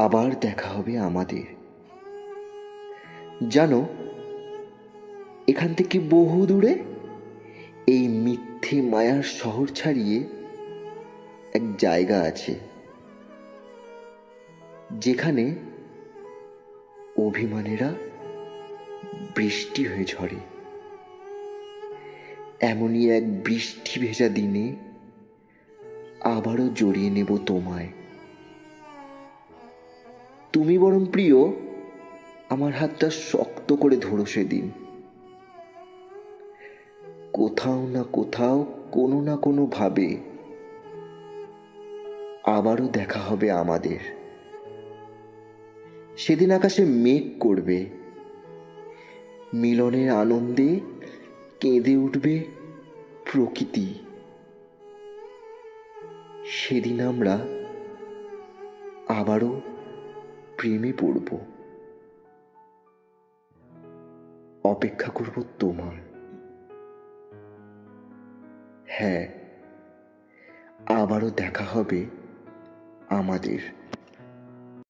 আবার দেখা হবে আমাদের। জানো, এখান থেকে বহু দূরে এই মিথ্যে মায়ার শহর ছাড়িয়ে এক জায়গা আছে, যেখানে অভিমানেরা বৃষ্টি হয়ে ঝরে। এমনই এক বৃষ্টি ভেজা দিনে আবারও জড়িয়ে নেব তোমায়। তুমি বরং প্রিয় আমার হাতটা শক্ত করে ধরো সেদিন। কোথাও না কোথাও, কোনো না কোনো ভাবে আবারও দেখা হবে আমাদের। সেদিন আকাশে মেঘ করবে, মিলনের আনন্দে কেঁদে উঠবে প্রকৃতি। সেদিন আমরা আবারও প্রেমে পড়ব। অপেক্ষা করব তোমার। হ্যাঁ, আবারও দেখা হবে আমাদের।